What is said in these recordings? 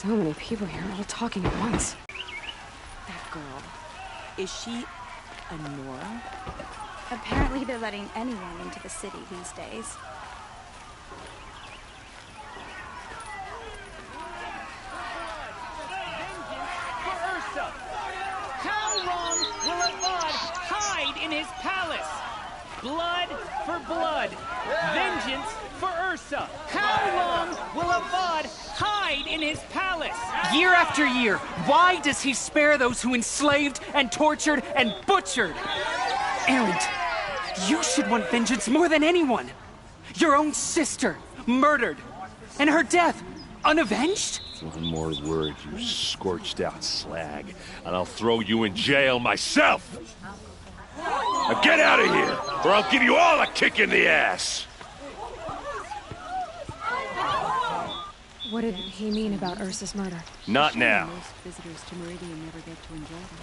So many people here, all talking at once. That girl. Is she a Nora? Apparently they're letting anyone into the city these days. How long will Avad hide in his palace? Blood for blood. Vengeance for Ursa. How long will Avad hide in his palace? Year after year, why does he spare those who enslaved and tortured and butchered? Erend, you should want vengeance more than anyone. Your own sister, murdered, and her death, unavenged? One more word, you scorched out slag, and I'll throw you in jail myself! Now get out of here, or I'll give you all a kick in the ass! What did he mean about Ursa's murder? Not now. Most visitors to Meridian never get to enjoy them.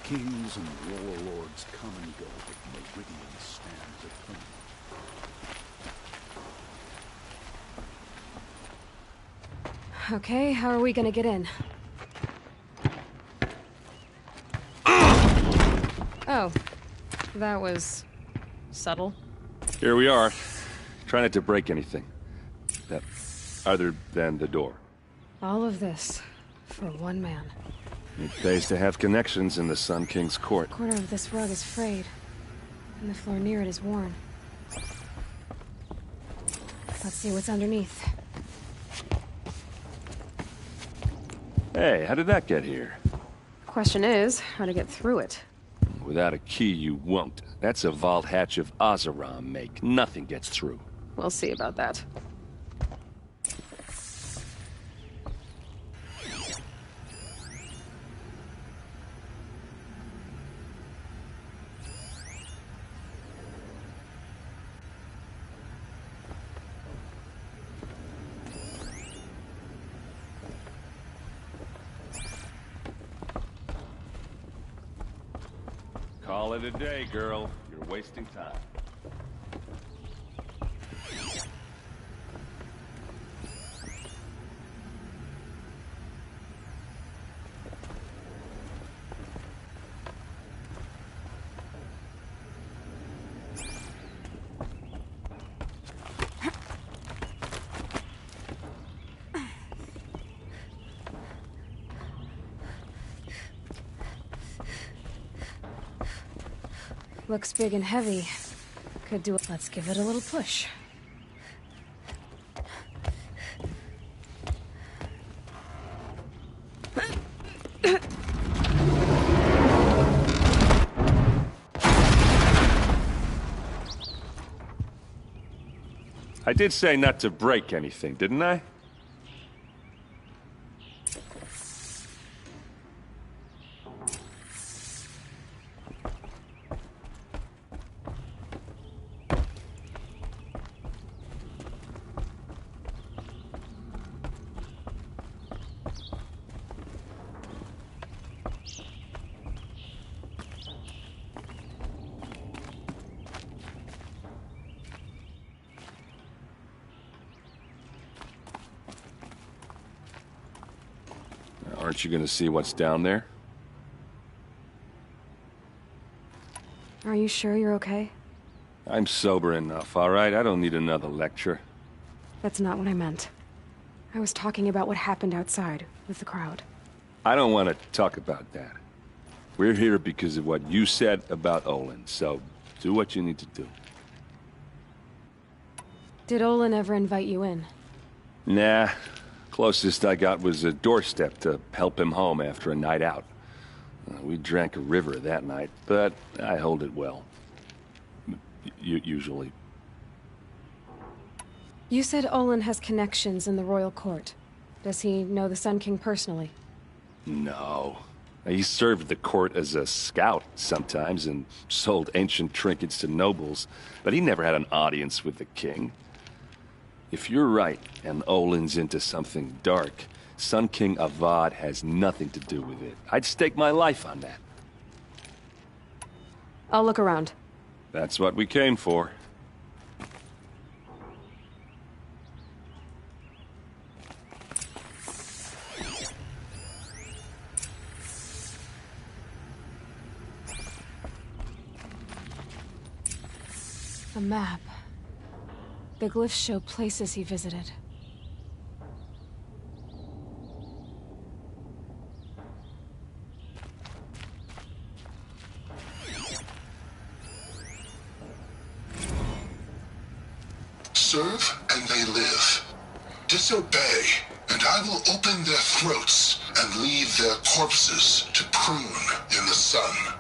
Kings and warlords come and go, but Meridian stands eternal. Okay, how are we gonna get in? Oh, that was subtle. Here we are. Try not to break anything. Other than the door. All of this for one man. It pays to have connections in the Sun King's court. A corner of this rug is frayed, and the floor near it is worn. Let's see what's underneath. Hey, how did that get here? Question is, how to get through it. Without a key, you won't. That's a vault hatch of Oseram make. Nothing gets through. We'll see about that. Call it a day, girl. You're wasting time. Looks big and heavy. Could do it. Let's give it a little push. I did say not to break anything, didn't I? Aren't you gonna see what's down there? Are you sure you're okay? I'm sober enough, all right? I don't need another lecture. That's not what I meant. I was talking about what happened outside with the crowd. I don't want to talk about that. We're here because of what you said about Olin, so do what you need to do. Did Olin ever invite you in? Nah. Closest I got was a doorstep to help him home after a night out. We drank a river that night, but I hold it well. Usually. You said Olin has connections in the royal court. Does he know the Sun King personally? No. He served the court as a scout sometimes and sold ancient trinkets to nobles, but he never had an audience with the king. If you're right, and Olin's into something dark, Sun King Avad has nothing to do with it. I'd stake my life on that. I'll look around. That's what we came for. A map. The glyphs show places he visited. Serve and they live. Disobey, and I will open their throats and leave their corpses to prune in the sun.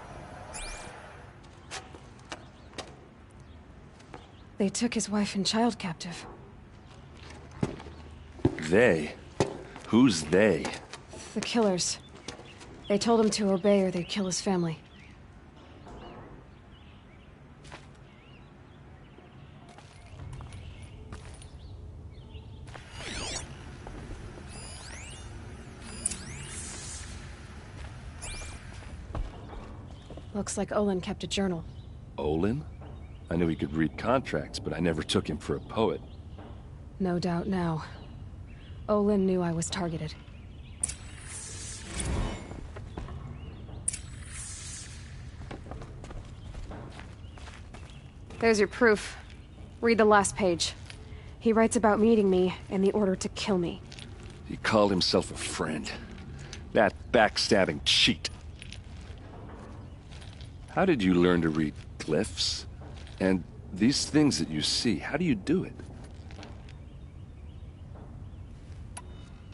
They took his wife and child captive. They? Who's they? The killers. They told him to obey or they'd kill his family. Looks like Olin kept a journal. Olin? I knew he could read contracts, but I never took him for a poet. No doubt now. Olin knew I was targeted. There's your proof. Read the last page. He writes about meeting me and the order to kill me. He called himself a friend. That backstabbing cheat. How did you learn to read glyphs? And these things that you see, how do you do it?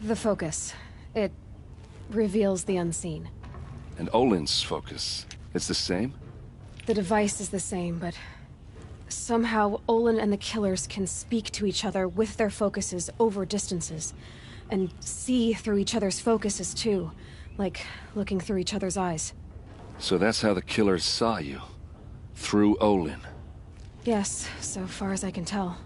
The focus. It reveals the unseen. And Olin's focus, it's the same? The device is the same, but somehow Olin and the killers can speak to each other with their focuses over distances. And see through each other's focuses too. Like looking through each other's eyes. So that's how the killers saw you. Through Olin. Yes, so far as I can tell.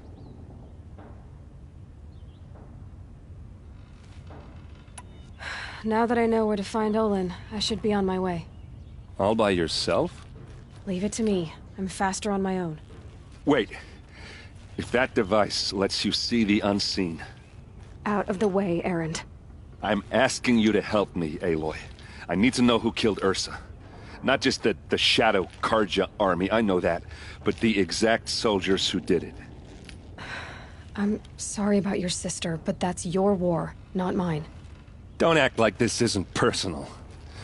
Now that I know where to find Olin, I should be on my way. All by yourself? Leave it to me. I'm faster on my own. Wait. If that device lets you see the unseen... Out of the way, Erend. I'm asking you to help me, Aloy. I need to know who killed Ursa. Not just the Shadow Karja army, I know that, but the exact soldiers who did it. I'm sorry about your sister, but that's your war, not mine. Don't act like this isn't personal.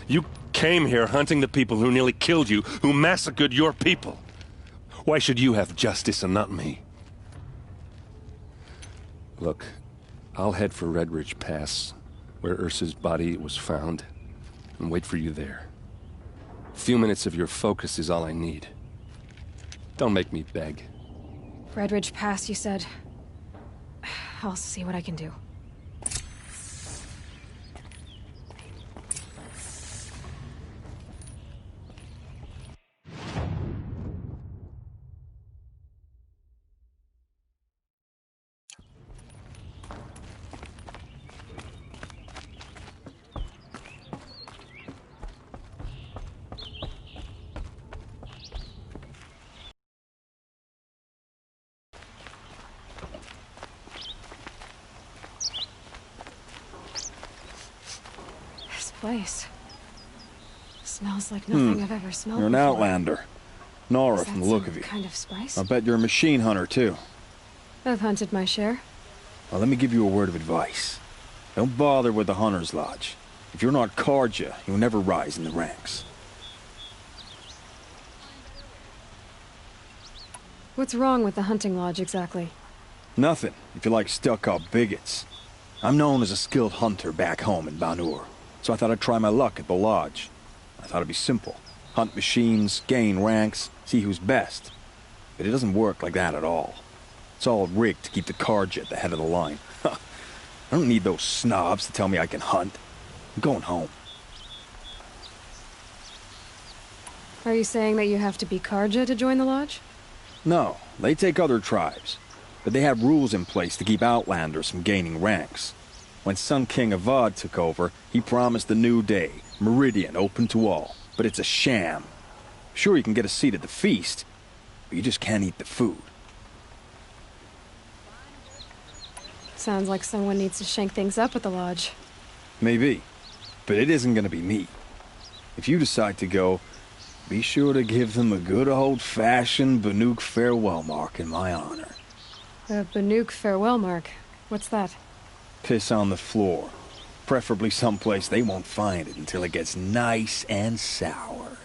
You came here hunting the people who nearly killed you, who massacred your people. Why should you have justice and not me? Look, I'll head for Red Ridge Pass, where Ursa's body was found, and wait for you there. A few minutes of your focus is all I need. Don't make me beg. Red Ridge Pass, you said? I'll see what I can do. Place. Smells like nothing I've ever smelled You're an before. outlander. Nora, Is from that the look some of you. kind of spice? I bet you're a machine hunter, too. I've hunted my share. Well, let me give you a word of advice. Don't bother with the Hunter's Lodge. If you're not Karja, you'll never rise in the ranks. What's wrong with the hunting lodge, exactly? Nothing, if you like stuck-up bigots. I'm known as a skilled hunter back home in Banur, so I thought I'd try my luck at the lodge. I thought it'd be simple. Hunt machines, gain ranks, see who's best. But it doesn't work like that at all. It's all rigged to keep the Karja at the head of the line. I don't need those snobs to tell me I can hunt. I'm going home. Are you saying that you have to be Karja to join the lodge? No, they take other tribes. But they have rules in place to keep outlanders from gaining ranks. When Sun King Avad took over, he promised a new day, Meridian open to all. But it's a sham. Sure, you can get a seat at the feast, but you just can't eat the food. Sounds like someone needs to shank things up at the lodge. Maybe, but it isn't gonna be me. If you decide to go, Be sure to give them a good old-fashioned Banuk farewell mark in my honor. A Banuk farewell mark. What's that? Piss on the floor. Preferably someplace they won't find it until it gets nice and sour.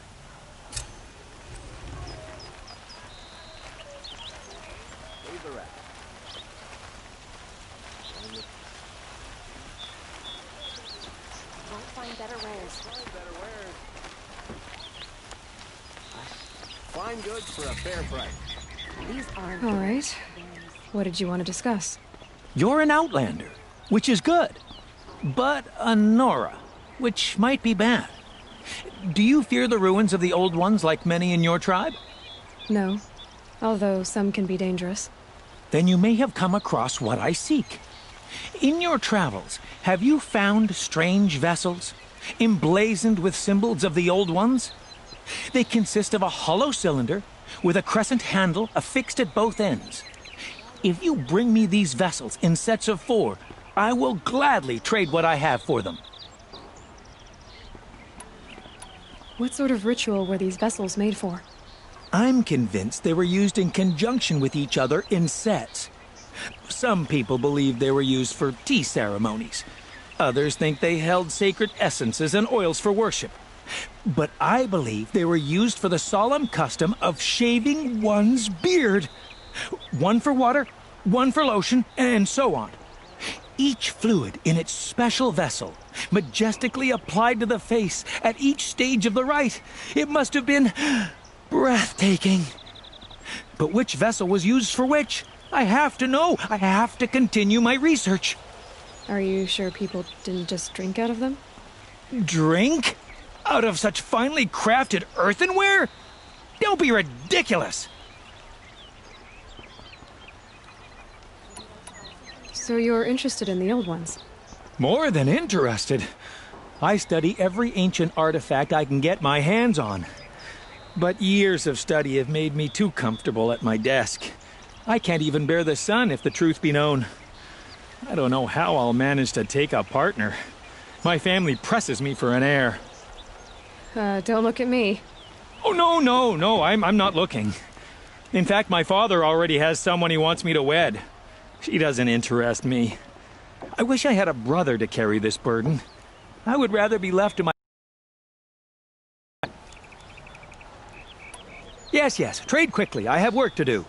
Fine goods for a fair price. These aren't. All right. What did you want to discuss? You're an outlander, which is good. But a Nora, which might be bad. Do you fear the ruins of the old ones like many in your tribe? No. Although some can be dangerous. Then you may have come across what I seek. In your travels, have you found strange vessels, emblazoned with symbols of the old ones? They consist of a hollow cylinder with a crescent handle affixed at both ends. If you bring me these vessels in sets of 4, I will gladly trade what I have for them. What sort of ritual were these vessels made for? I'm convinced they were used in conjunction with each other in sets. Some people believe they were used for tea ceremonies. Others think they held sacred essences and oils for worship. But I believe they were used for the solemn custom of shaving one's beard. One for water, one for lotion, and so on. Each fluid in its special vessel, majestically applied to the face at each stage of the rite. It must have been breathtaking. But which vessel was used for which? I have to know. I have to continue my research. Are you sure people didn't just drink out of them? Drink? Out of such finely crafted earthenware? Don't be ridiculous! So you're interested in the old ones? More than interested. I study every ancient artifact I can get my hands on. But years of study have made me too comfortable at my desk. I can't even bear the sun, if the truth be known. I don't know how I'll manage to take a partner. My family presses me for an heir. Don't look at me. Oh, no, I'm not looking. In fact, my father already has someone he wants me to wed. She doesn't interest me. I wish I had a brother to carry this burden. I would rather be left to my... Yes, trade quickly. I have work to do.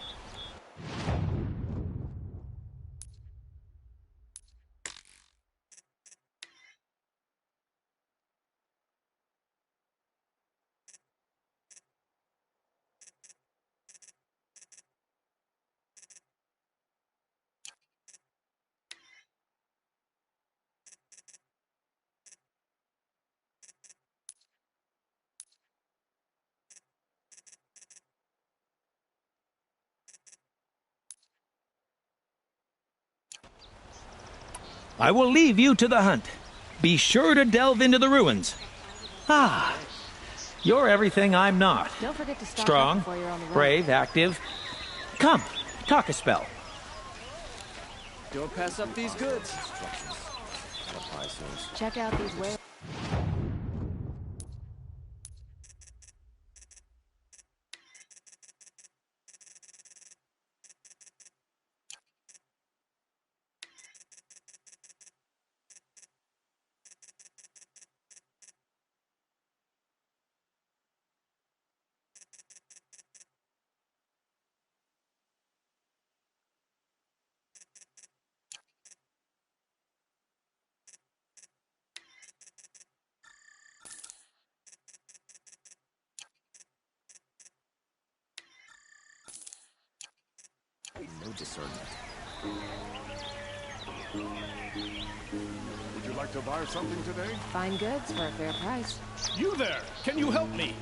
I will leave you to the hunt. Be sure to delve into the ruins. Ah, you're everything I'm not. Don't forget to stock Strong, up before you're on the road. brave, active. Come, talk a spell. Don't pass up these goods. Check out these wares. No discernment. Would you like to buy something today? Fine goods for a fair price. You there! Can you help me?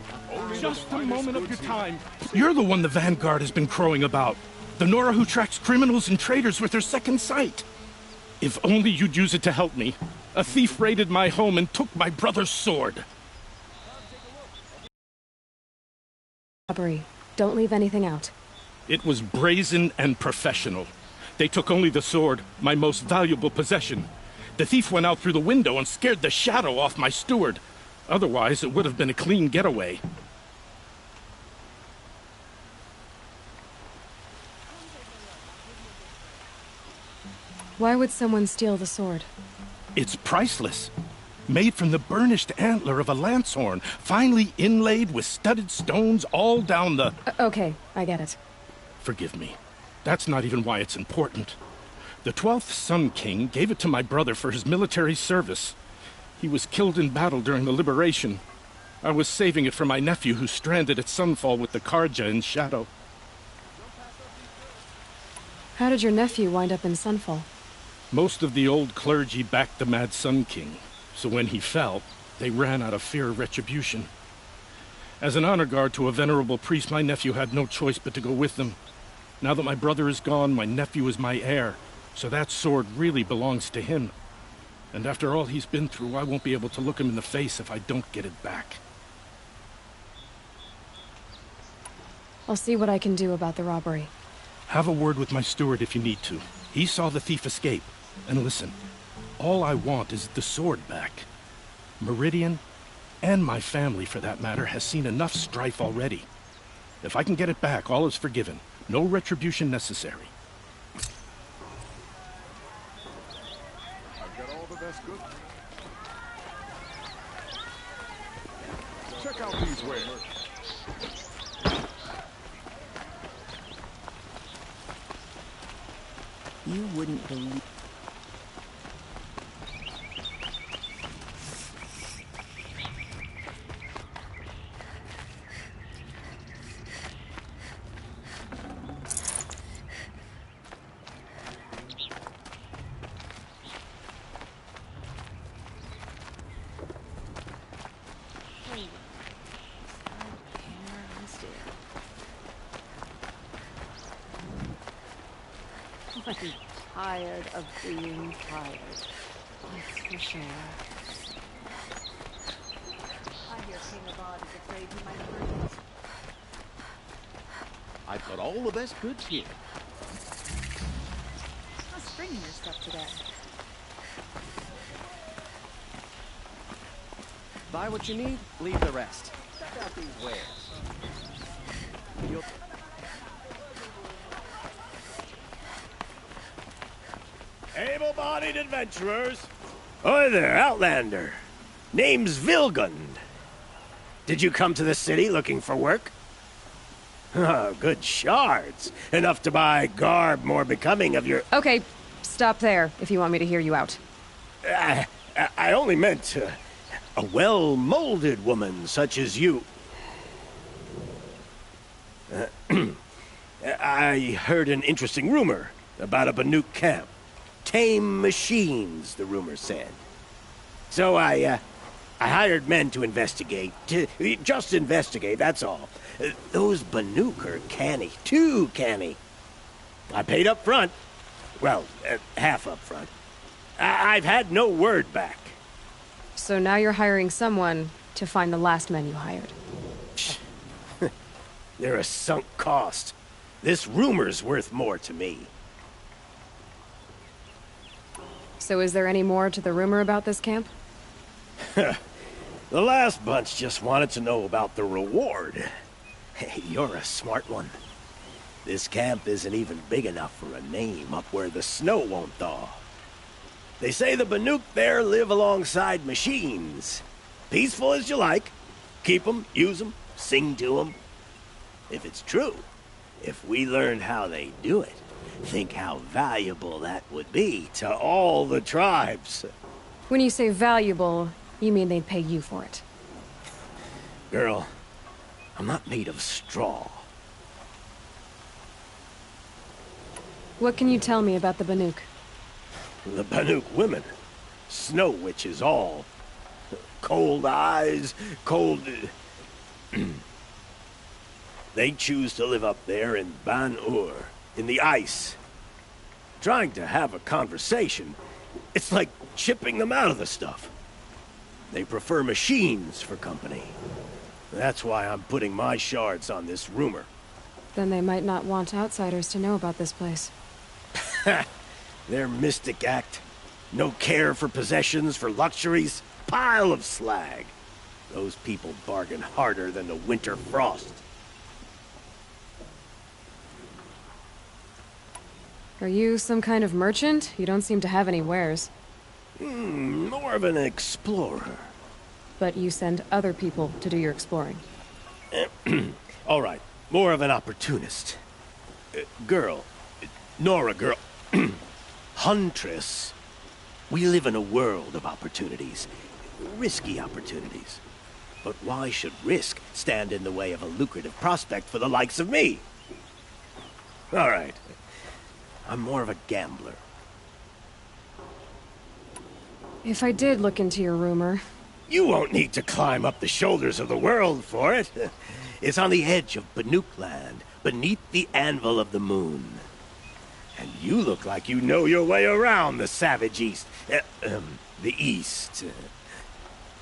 Just a moment of your time. You're the one the Vanguard has been crowing about. The Nora who tracks criminals and traitors with her second sight. If only you'd use it to help me. A thief raided my home and took my brother's sword. Robbery. Don't leave anything out. It was brazen and professional. They took only the sword, my most valuable possession. The thief went out through the window and scared the shadow off my steward. Otherwise, it would have been a clean getaway. Why would someone steal the sword? It's priceless. Made from the burnished antler of a lancehorn, finely inlaid with studded stones all down the... Okay, I get it. Forgive me. That's not even why it's important. The 12th Sun King gave it to my brother for his military service. He was killed in battle during the liberation. I was saving it for my nephew who's stranded at Sunfall with the Karja in Shadow. How did your nephew wind up in Sunfall? Most of the old clergy backed the Mad Sun King, so when he fell, they ran out of fear of retribution. As an honor guard to a venerable priest, my nephew had no choice but to go with them. Now that my brother is gone, my nephew is my heir, so that sword really belongs to him. And after all he's been through, I won't be able to look him in the face if I don't get it back. I'll see what I can do about the robbery. Have a word with my steward if you need to. He saw the thief escape. And listen, all I want is the sword back. Meridian, and my family for that matter, has seen enough strife already. If I can get it back, all is forgiven. No retribution necessary. I've got all the best goods. Check out these wares. You wouldn't believe... I'm tired of being tired. That's for sure. I hear King Abad is afraid he might hurt us. I've got all the best goods here. How's bringing your stuff today? Buy what you need, leave the rest. Check out these wares. You'll... Able-bodied adventurers. Hi there, Outlander. Name's Vilgund. Did you come to the city looking for work? Oh, good shards. Enough to buy garb more becoming of your... Okay, stop there if you want me to hear you out. I only meant a well-molded woman such as you. I heard an interesting rumor about a Banuk camp. Tame machines, the rumor said. So I hired men to investigate. Just investigate, that's all. Those Banuk are canny. Too canny. I paid up front. Well, half up front. I've had no word back. So now you're hiring someone to find the last men you hired. They're a sunk cost. This rumor's worth more to me. So is there any more to the rumor about this camp? The last bunch just wanted to know about the reward. Hey, you're a smart one. This camp isn't even big enough for a name up where the snow won't thaw. They say the Banuk there live alongside machines. Peaceful as you like. Keep 'em, use 'em, sing to 'em. If it's true, if we learned how they do it, think how valuable that would be to all the tribes. When you say valuable, you mean they'd pay you for it. Girl, I'm not made of straw. What can you tell me about the Banuk? The Banuk women. Snow witches all. Cold eyes, cold... They choose to live up there in Ban-Ur, in the ice. Trying to have a conversation, it's like chipping them out of the stuff. They prefer machines for company. That's why I'm putting my shards on this rumor. Then they might not want outsiders to know about this place. Their mystic act. No care for possessions, for luxuries. Pile of slag. Those people bargain harder than the winter frost. Are you some kind of merchant? You don't seem to have any wares. More of an explorer. But you send other people to do your exploring. All right, more of an opportunist. Girl. Nora girl. Huntress. We live in a world of opportunities. Risky opportunities. But why should risk stand in the way of a lucrative prospect for the likes of me? All right. I'm more of a gambler. If I did look into your rumor... You won't need to climb up the shoulders of the world for it. It's on the edge of Banuk land, beneath the anvil of the moon. And you look like you know your way around the savage east. The east.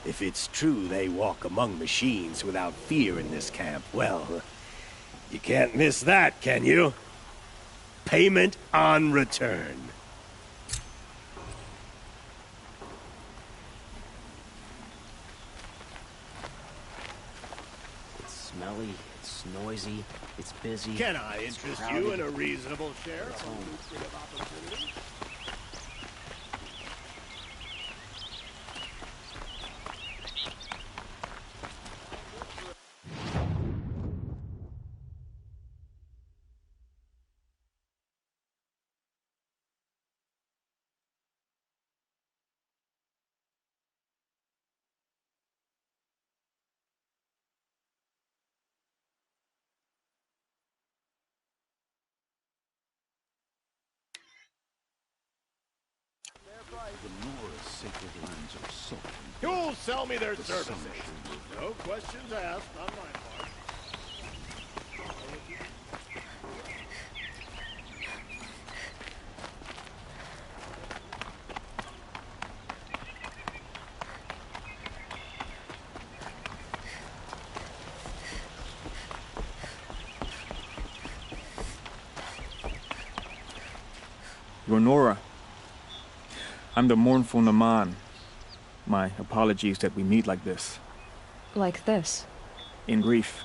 If it's true they walk among machines without fear in this camp, well, you can't miss that, can you? Payment on return. It's smelly, it's noisy, it's busy. Can I interest you in a reasonable share of lucrative opportunity? The Nora's sacred lands are soaked. Who'll sell me their services? No questions asked on my part. You're Nora. I'm the mournful Naman. My apologies that we meet like this. Like this? In grief.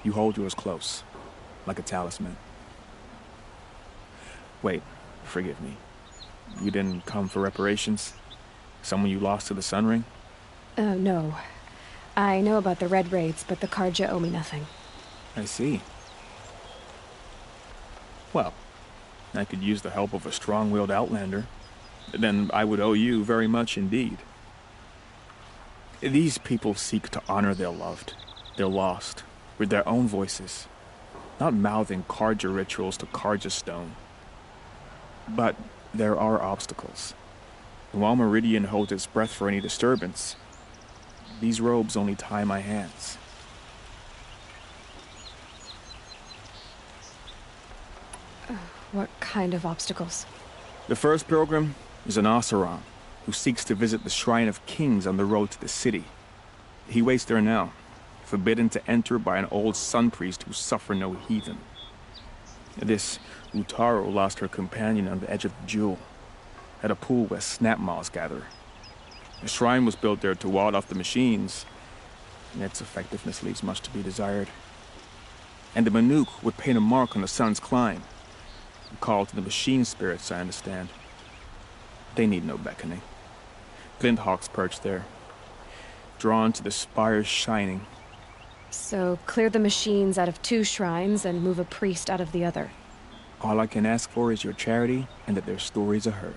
You hold yours close, like a talisman. Wait, forgive me. You didn't come for reparations? Someone you lost to the Sun Ring? No. I know about the Red Raids, but the Karja owe me nothing. I see. Well, I could use the help of a strong-willed outlander. Then I would owe you very much indeed. These people seek to honor their loved, their lost, with their own voices, not mouthing Karja rituals to Karja stone. But there are obstacles. And while Meridian holds its breath for any disturbance, these robes only tie my hands. What kind of obstacles? The first pilgrim is an Oseram who seeks to visit the Shrine of Kings on the road to the city. He waits there now, forbidden to enter by an old sun priest who suffer no heathen. This Utaro lost her companion on the edge of the Jewel, at a pool where snap moths gather. The shrine was built there to ward off the machines, and its effectiveness leaves much to be desired. And the Banuk would paint a mark on the sun's climb, a call to the machine spirits, I understand. They need no beckoning. Glint hawks perch there, drawn to the spire's shining. So, clear the machines out of 2 shrines and move a priest out of the other. All I can ask for is your charity and that their stories are heard.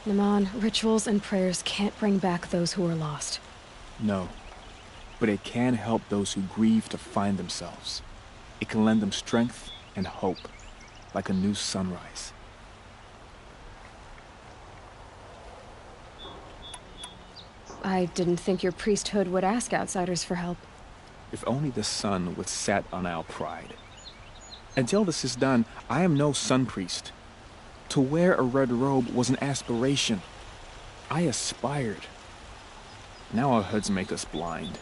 Naman, rituals and prayers can't bring back those who are lost. No, but it can help those who grieve to find themselves. It can lend them strength and hope, like a new sunrise. I didn't think your priesthood would ask outsiders for help. If only the sun would set on our pride. Until this is done, I am no sun priest. To wear a red robe was an aspiration. I aspired. Now our hoods make us blind.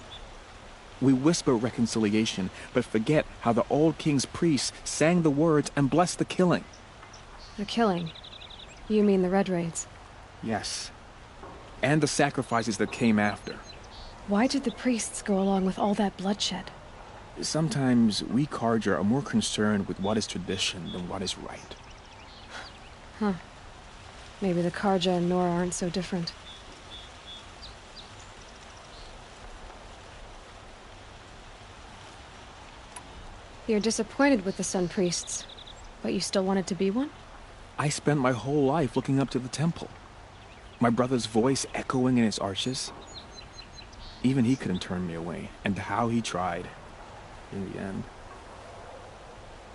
We whisper reconciliation, but forget how the old king's priests sang the words and blessed the killing. The killing? You mean the Red Raids? Yes. And the sacrifices that came after. Why did the priests go along with all that bloodshed? Sometimes we Carja are more concerned with what is tradition than what is right. Huh. Maybe the Carja and Nora aren't so different. You're disappointed with the Sun Priests, but you still wanted to be one? I spent my whole life looking up to the temple. My brother's voice echoing in its arches. Even he couldn't turn me away, and how he tried. In the end,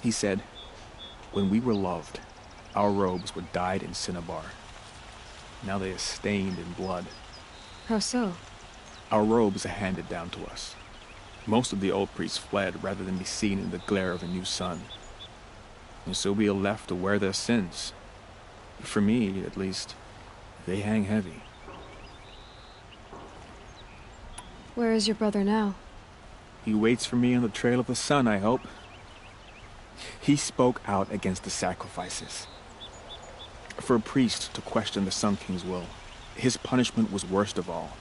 he said, when we were loved, our robes were dyed in cinnabar. Now they are stained in blood. How so? Our robes are handed down to us. Most of the old priests fled rather than be seen in the glare of a new sun. And so we are left to wear their sins. For me, at least, they hang heavy. Where is your brother now? He waits for me on the trail of the sun, I hope. He spoke out against the sacrifices. For a priest to question the Sun King's will, his punishment was worst of all.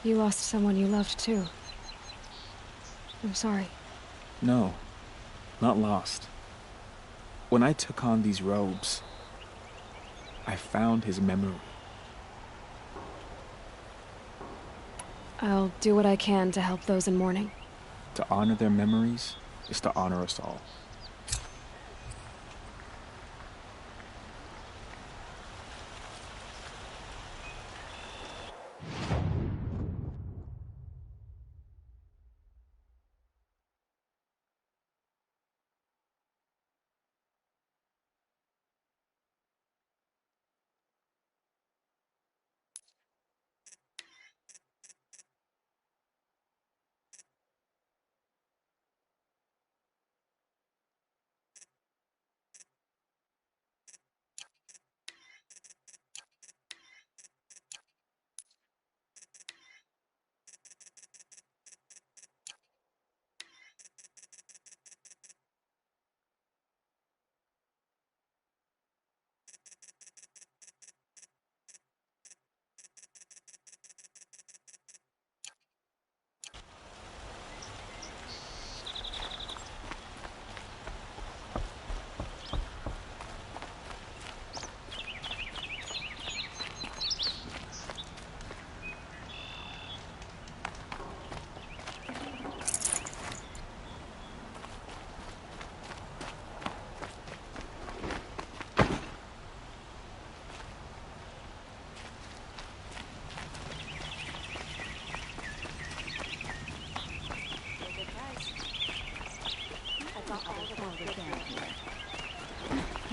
You lost someone you loved too. I'm sorry. No, not lost. When I took on these robes, I found his memory. I'll do what I can to help those in mourning. To honor their memories is to honor us all.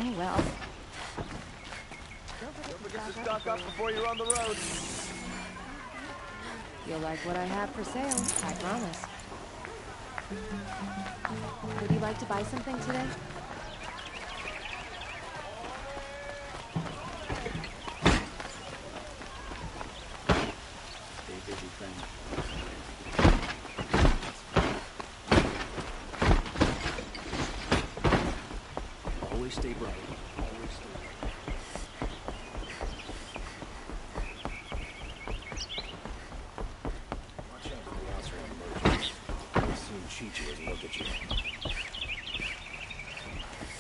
Oh well. Don't forget to stock up before you're on the road. You'll like what I have for sale, I promise. Would you like to buy something today? Stay busy, friend. Always stay bright. Always stay bright. Watch out for the outside emergence. I'll soon cheat you and look at you.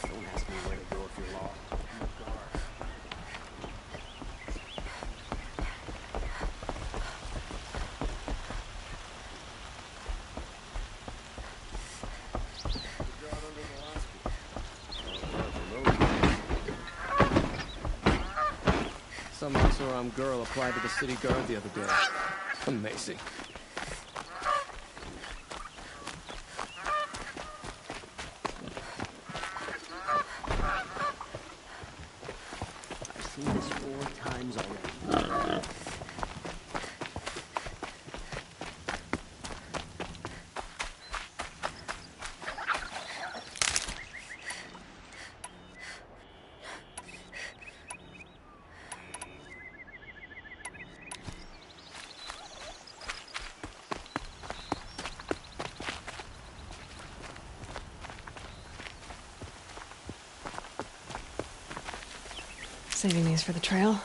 Don't ask me where to go if you're lost. I'm a guard. Some Asaram girl applied to the city guard the other day. Amazing. I've seen this 4 times already. Saving these for the trail.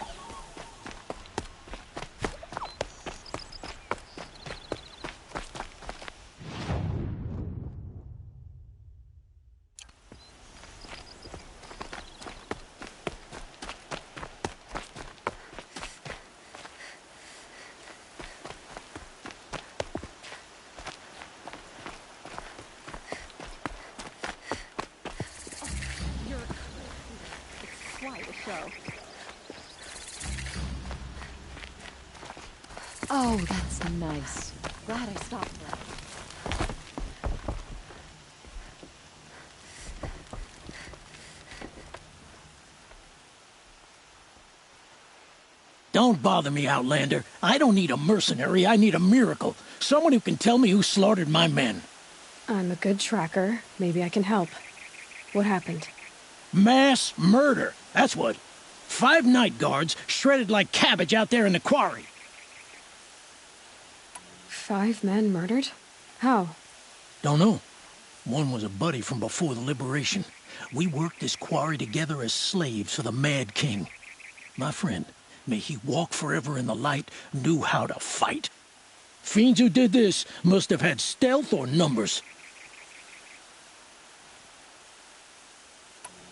show. Oh, that's nice. Glad I stopped there. Don't bother me, Outlander. I don't need a mercenary, I need a miracle. Someone who can tell me who slaughtered my men. I'm a good tracker. Maybe I can help. What happened? Mass murder, that's what. 5 night guards shredded like cabbage out there in the quarry. 5 men murdered? How? Don't know. One was a buddy from before the liberation. We worked this quarry together as slaves for the Mad King. My friend, may he walk forever in the light, knew how to fight. Fiends who did this must have had stealth or numbers.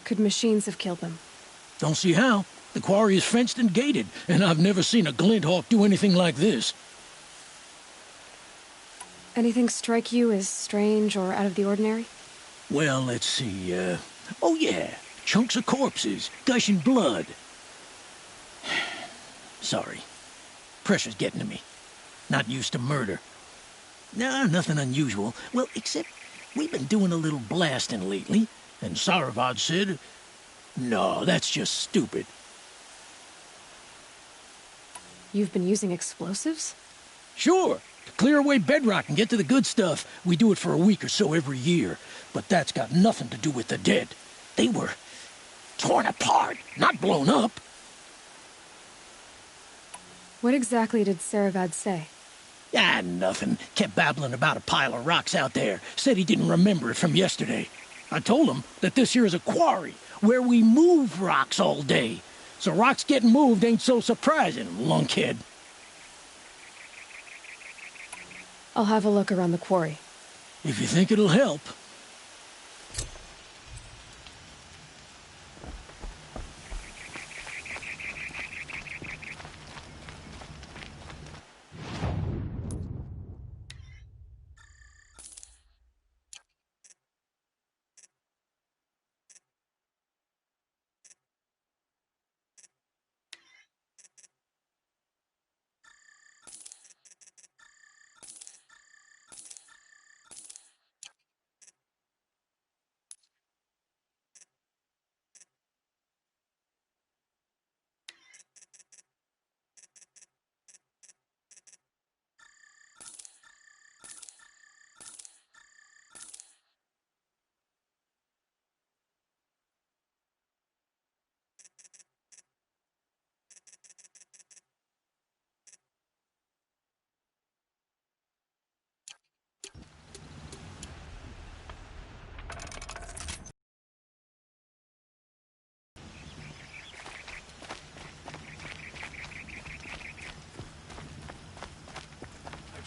Could machines have killed them? Don't see how. The quarry is fenced and gated, and I've never seen a Glinthawk do anything like this. Anything strike you as strange or out of the ordinary? Well, let's see, oh yeah, chunks of corpses, gushing blood. Sorry. Pressure's getting to me. Not used to murder. Nah, nothing unusual. Well, except we've been doing a little blasting lately, and Saravad said, no, that's just stupid. You've been using explosives? Sure. To clear away bedrock and get to the good stuff, we do it for a week or so every year. But that's got nothing to do with the dead. They were torn apart, not blown up. What exactly did Saravad say? Ah, nothing. Kept babbling about a pile of rocks out there. Said he didn't remember it from yesterday. I told him that this here is a quarry, where we move rocks all day. So rocks getting moved ain't so surprising, lunkhead. I'll have a look around the quarry. If you think it'll help.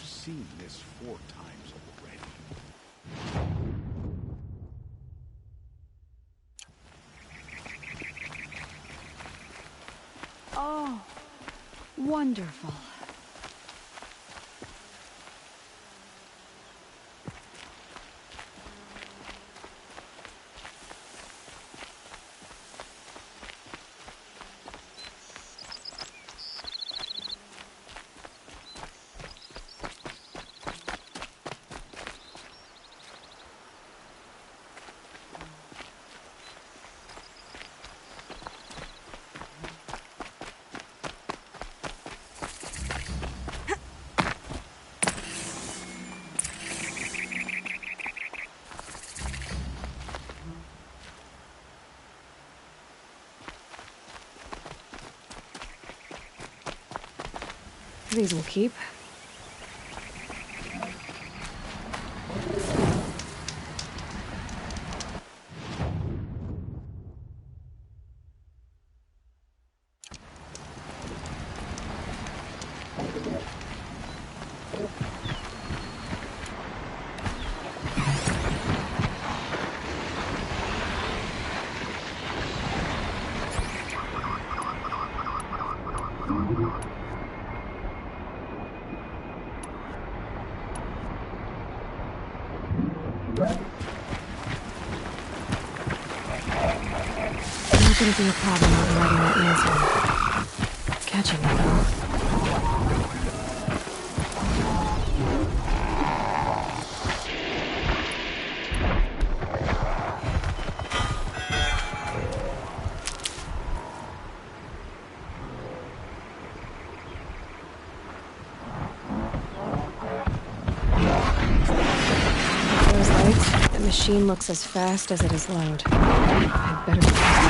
Seen this 4 times already. Oh, wonderful. These will keep. shouldn't be a problem overriding that answer. Catching it, though. Those lights, the machine looks as fast as it is loud. I'd better be careful.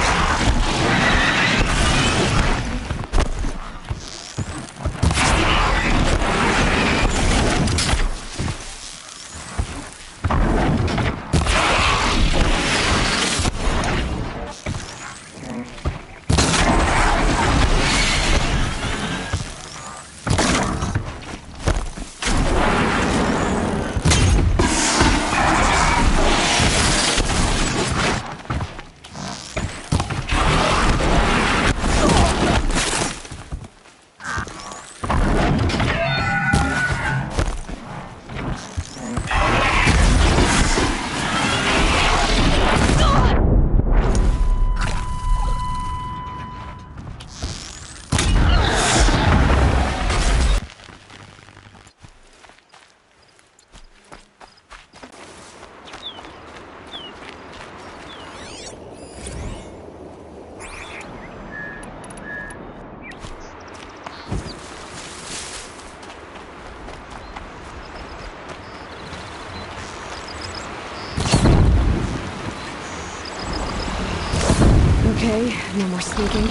Okay, no more sneaking.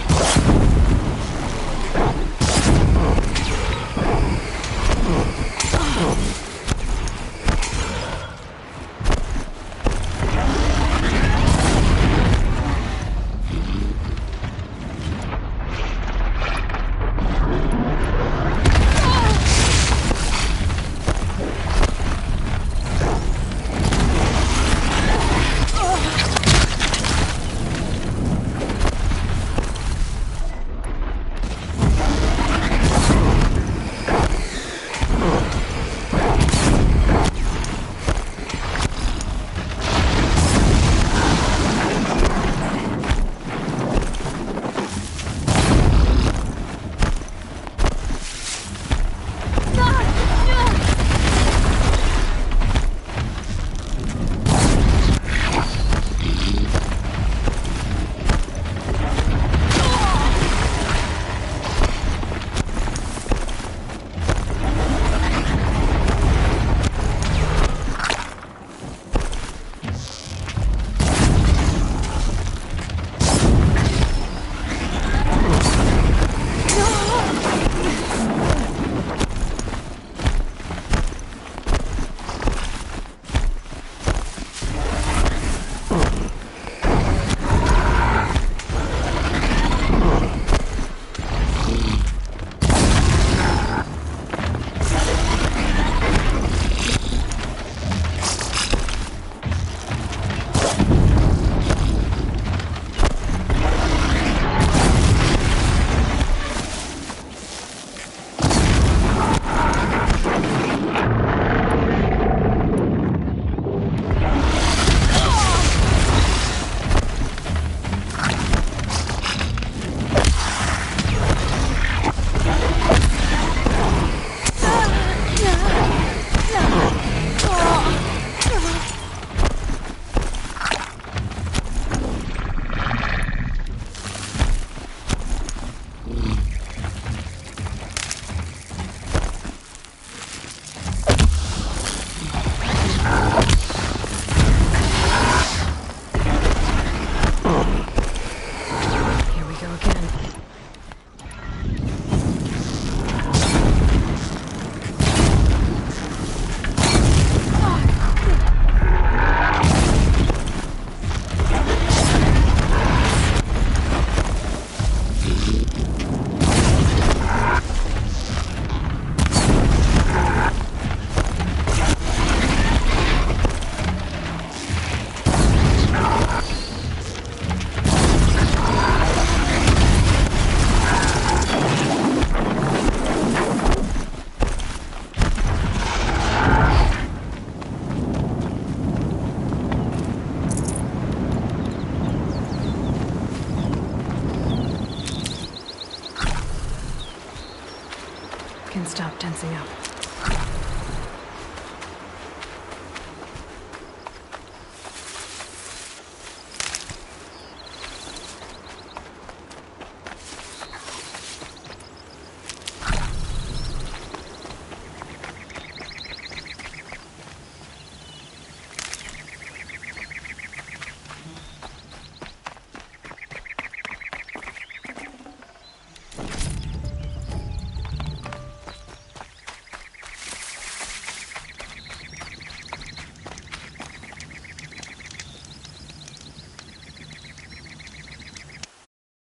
stop tensing up.